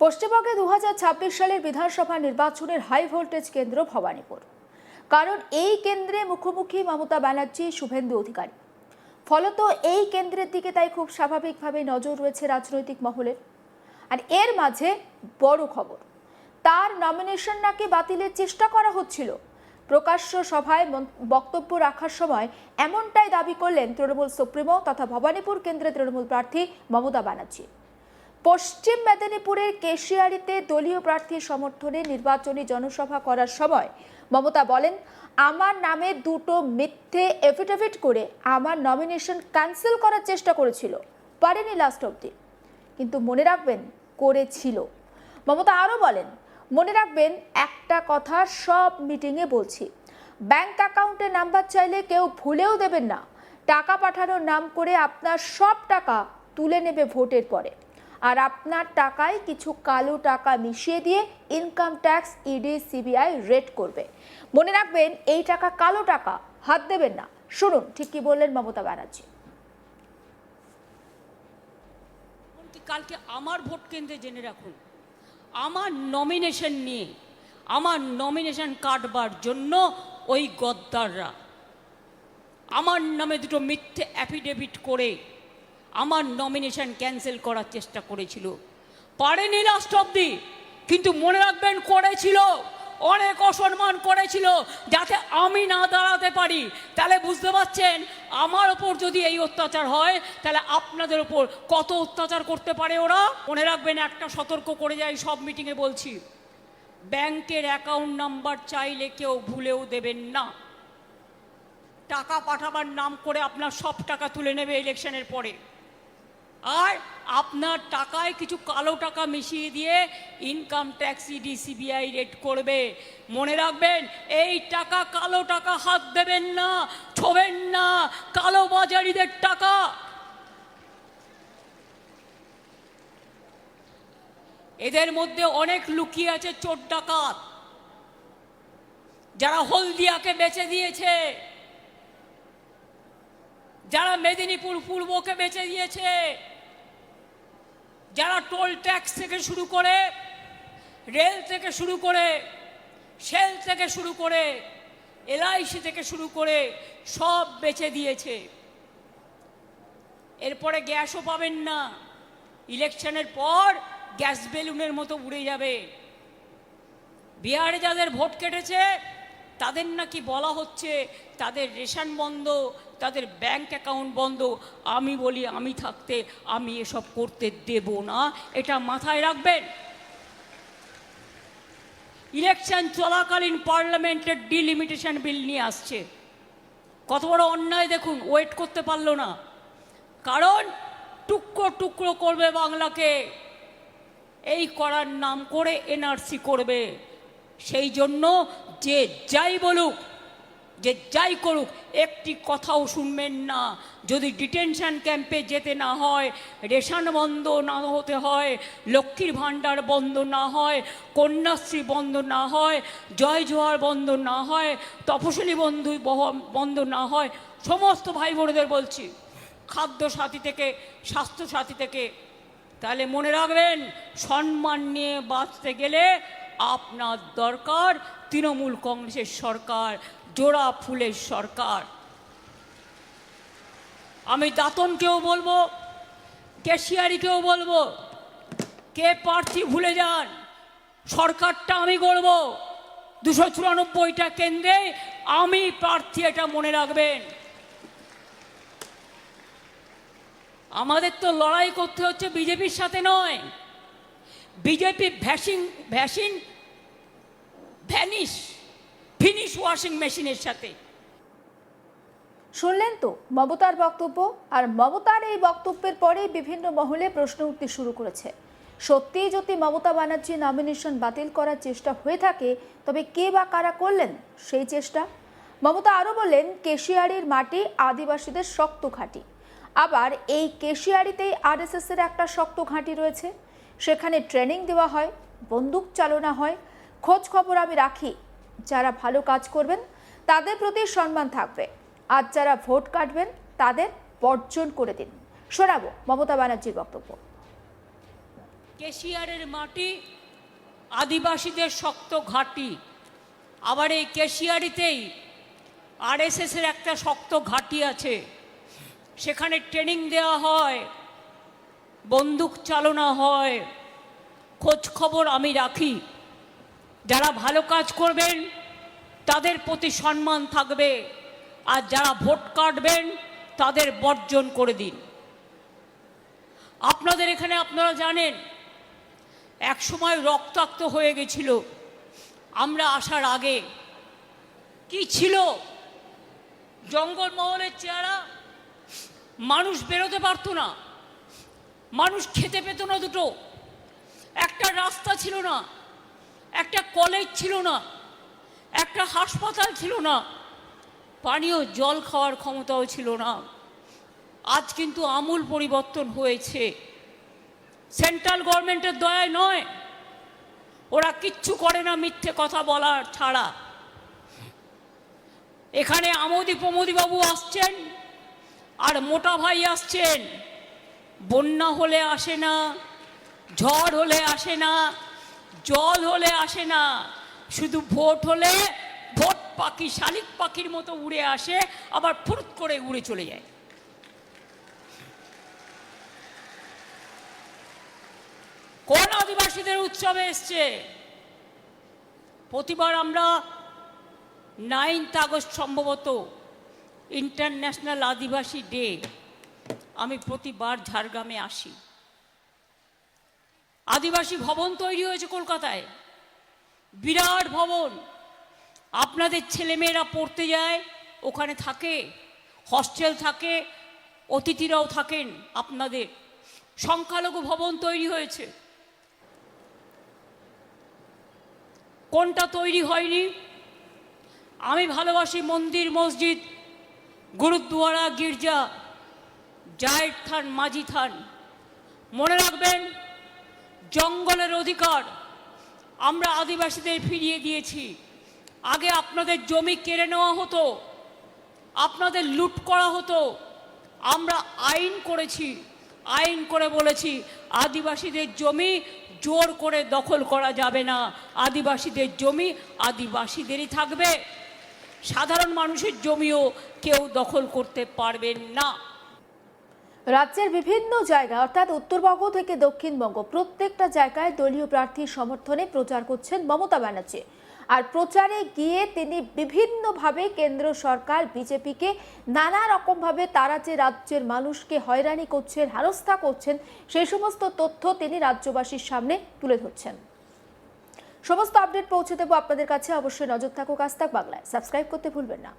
পশ্চিমবঙ্গে 2026 সালের বিধানসভা নির্বাচনের হাই ভোল্টেজ কেন্দ্র ভবানীপুর। কারণ এই কেন্দ্রে মুখোমুখি মমতা ব্যানার্জি, শুভেন্দু অধিকারী। ফলত এই কেন্দ্রের দিকে তাই খুব স্বাভাবিকভাবে নজর রয়েছে রাজনৈতিক মহলের। আর এর মাঝে বড় খবর, তার নমিনেশন নাকি বাতিলের চেষ্টা করা হচ্ছিল। প্রকাশ্য সভায় বক্তব্য রাখার সময় এমনটাই দাবি করলেন তৃণমূল সুপ্রিমো তথা ভবানীপুর কেন্দ্রের তৃণমূল প্রার্থী মমতা ব্যানার্জি। পশ্চিম মেদিনীপুরের কেশিয়াড়িতে দলীয় প্রার্থীর সমর্থনে নির্বাচনী জনসভা করার সময় মমতা বলেন, আমার নামে দুটো মিথ্যে এফিডেভিট করে আমার নমিনেশন ক্যান্সেল করার চেষ্টা করেছিল, পারেনি লাস্ট অবধি, কিন্তু মনে রাখবেন করেছিল। মমতা আরও বলেন, মনে রাখবেন একটা কথা সব মিটিংয়ে বলছি, ব্যাংক অ্যাকাউন্টের নাম্বার চাইলে কেউ ভুলেও দেবেন না। টাকা পাঠানোর নাম করে আপনার সব টাকা তুলে নেবে ভোটের পরে, আর আপনার টাকায় কিছু কালো টাকা মিশিয়ে দিয়ে income tax, ED, CBI raid করবে। মনে রাখবেন এই টাকা কালো টাকা, হাত দেবেন না। শুনুন ঠিক কি বললেন মমতা ব্যানার্জি। কালকে আমার ভোট কেন্দ্রে জেনে রাখুন, আমার নমিনেশন নিয়ে, আমার নমিনেশন কাটবার জন্য ওই গদ্দাররা আমার নামে দুটো মিথ্যে অ্যাফিডেভিট করে আমার নমিনেশন ক্যান্সেল করার চেষ্টা করেছিল, পারেনি লাস্ট অবধি, কিন্তু মনে রাখবেন করেছিল, অনেক অসম্মান করেছিল যাতে আমি না দাঁড়াতে পারি। তাহলে বুঝতে পারছেন আমার ওপর যদি এই অত্যাচার হয় তাহলে আপনাদের ওপর কত অত্যাচার করতে পারে ওরা। মনে রাখবেন একটা সতর্ক করে যাই, সব মিটিংয়ে বলছি, ব্যাংকের অ্যাকাউন্ট নাম্বার চাইলে কেউ ভুলেও দেবেন না। টাকা পাঠাবার নাম করে আপনার সব টাকা তুলে নেবে ইলেকশনের পরে, আর আপনার টাকায় কিছু কালো টাকা মিশিয়ে দিয়ে income tax, ED, CBI raid করবে। মনে রাখবেন এই টাকা কালো টাকা, হাত দেবেন না, ছোবেন না কালো বাজারিদের টাকা। এদের মধ্যে অনেক লুকিয়ে আছে চোর ডাকাত, যারা হলদিয়াকে বেচে দিয়েছে, যারা মেদিনীপুর পূর্বকে বেচে দিয়েছে, যারা টোল ট্যাক্স থেকে শুরু করে, রেল থেকে শুরু করে, সেল থেকে শুরু করে, এলআইসি থেকে শুরু করে সব বেচে দিয়েছে। এরপরে গ্যাসও পাবেন না, ইলেকশনের পর গ্যাস বেলুনের মতো উড়ে যাবে। বিহারে যাদের ভোট কেটেছে তাদের নাকি বলা হচ্ছে তাদের রেশন বন্ধ, তাদের ব্যাংক অ্যাকাউন্ট বন্ধ। আমি বলি আমি থাকতে আমি এসব করতে দেব না, এটা মাথায় রাখবেন। ইলেকশন চলাকালীন পার্লামেন্টের ডিলিমিটেশন বিল নিয়ে আসছে, কত বড় অন্যায় দেখুন, ওয়েট করতে পারলো না, কারণ টুকরো টুকরো করবে বাংলাকে, এই করার নাম করে এনআরসি করবে। সেই জন্য যে যাই বলুক, যে যাই করুক, একটি কথাও শুনবেন না। যদি ডিটেনশন ক্যাম্পে যেতে না হয়, রেশন বন্ধ না হতে হয়, লক্ষ্মীর ভাণ্ডার বন্ধ না হয়, কন্যাশ্রী বন্ধ না হয়, জয় জোহার বন্ধ না হয়, তপশিলি বন্ধু বন্ধ না হয়, সমস্ত ভাই বোনদের বলছি, খাদ্য সাথী থেকে স্বাস্থ্য সাথী থেকে, তাহলে মনে রাখবেন সম্মান নিয়ে বাঁচতে গেলে আপনার দরকার তৃণমূল কংগ্রেসের সরকার, জোড়া ফুলের সরকার। আমি দাতনকেও বলবো, কেশিয়ারিকেও বলবো, কে প্রার্থী ভুলে যান, সরকারটা আমি করব, 294টা কেন্দ্রে আমি প্রার্থী, এটা মনে রাখবেন। আমাদের তো লড়াই করতে হচ্ছে বিজেপির সাথে নয়, বিজেপি ফিনিশ ওয়াশিং মেশিনের সাথে। শুনলেন তো মমতার বক্তব্য, আর মমতার এই বক্তব্যের পরে বিভিন্ন মহলে প্রশ্ন উঠতে শুরু করেছে। সত্যিই যদি মমতা ব্যানার্জি নমিনেশন বাতিল করার চেষ্টা হয়ে থাকে, তবে কে বা কারা করলেন সেই চেষ্টা? মমতা আরও বললেন, কেশিয়াড়ির মাটি আদিবাসীদের শক্ত ঘাঁটি। আবার এই কেশিয়াড়িতেই আরএসএস এর একটা শক্ত ঘাঁটি রয়েছে, সেখানে ট্রেনিং দেওয়া হয়, বন্দুক চালনা হয়। খোঁজ খবর আমি রাখি, যারা ভালো কাজ করবেন তাদের প্রতি সম্মান থাকবে, আর যারা ভোট কাটবেন তাদের বর্জন করে দিন। শোনাবো মমতা ব্যানার্জির বক্তব্য। কেশিয়ারের মাটি আদিবাসীদের শক্ত ঘাঁটি, আবার এই কেশিয়ারিতেই আরএসএসের একটা শক্ত ঘাঁটি আছে, সেখানে ট্রেনিং দেওয়া হয়, বন্দুক চালনা হয়, খোঁজ খবর আমি রাখি। যারা ভালো কাজ করবেন তাদের প্রতি সম্মান থাকবে, আর যারা ভোট কাটবেন তাদের বর্জন করে দিন। আপনাদের এখানে আপনারা জানেন এক সময় রক্তাক্ত হয়ে গেছিল আমরা আসার আগে। কি ছিল জঙ্গলমহলের চেহারা? মানুষ বেরোতে পারতো না, মানুষ খেতে পেত না দুটো, একটা রাস্তা ছিল না, একটা কলেজ ছিল না, একটা হাসপাতাল ছিল না, পানীয় জল খাওয়ার ক্ষমতাও ছিল না। আজ কিন্তু আমূল পরিবর্তন হয়েছে। সেন্ট্রাল গভর্নমেন্টের দয়ায় নয়, ওরা কিচ্ছু করে না মিথ্যে কথা বলার ছাড়া। এখানে আমোদি প্রমোদি বাবু আসছেন আর মোটা ভাই আসছেন। বন্যা হলে আসে না, ঝড় হলে আসে না, জল হলে আসে না, শুধু ভোট হলে ভোট পাখি শালিক পাখির মতো উড়ে আসে, আবার ফুরুত করে উড়ে চলে যায়। কোন আদিবাসীদের উৎসবে এসছে? প্রতিবার আমরা 9th আগস্ট সম্ভবত ইন্টারন্যাশনাল আদিবাসী ডে, আমি প্রতিবার ঝাড়গ্রামে আসি। আদিবাসী ভবন তৈরি হয়েছে কলকাতায়, বিরাট ভবন। আপনাদের ছেলেমেয়েরা পড়তে যায়, ওখানে থাকে, হস্টেল থাকে, অতিথিরাও থাকেন আপনাদের। সংখ্যালঘু ভবন তৈরি হয়েছে। কোনটা তৈরি হয়নি? আমি ভালোবাসি মন্দির, মসজিদ, গুরুদ্বারা, গির্জা, জায়ের থান, মাঝি থান। মনে রাখবেন, জঙ্গলের অধিকার আমরা আদিবাসীদের ফিরিয়ে দিয়েছি। আগে আপনাদের জমি কেড়ে নেওয়া হতো, আপনাদের লুট করা হতো। আমরা আইন করেছি, আইন করে বলেছি আদিবাসীদের জমি জোর করে দখল করা যাবে না, আদিবাসীদের জমি আদিবাসীদেরই থাকবে, সাধারণ মানুষের জমিও কেউ দখল করতে পারবেন না। রাজ্যের বিভিন্ন জায়গা অর্থাৎ উত্তরবঙ্গ থেকে দক্ষিণবঙ্গ প্রত্যেকটা জায়গায় দলীয় প্রার্থীর সমর্থনে প্রচার করছেন মমতা ব্যানার্জি। আর প্রচারে গিয়ে তিনি বিভিন্নভাবে কেন্দ্র সরকার বিজেপিকে নানা রকমভাবে তারা যে রাজ্যের মানুষকে হয়রানি করছেন, হেনস্থা করছেন, সেই সমস্ত তথ্য তিনি রাজ্যবাসীর সামনে তুলে ধরছেন। সমস্ত আপডেট পৌঁছে দেবো আপনাদের কাছে। অবশ্যই নজর থাকুক আজ তাক বাংলায়। সাবস্ক্রাইব করতে ভুলবেন না।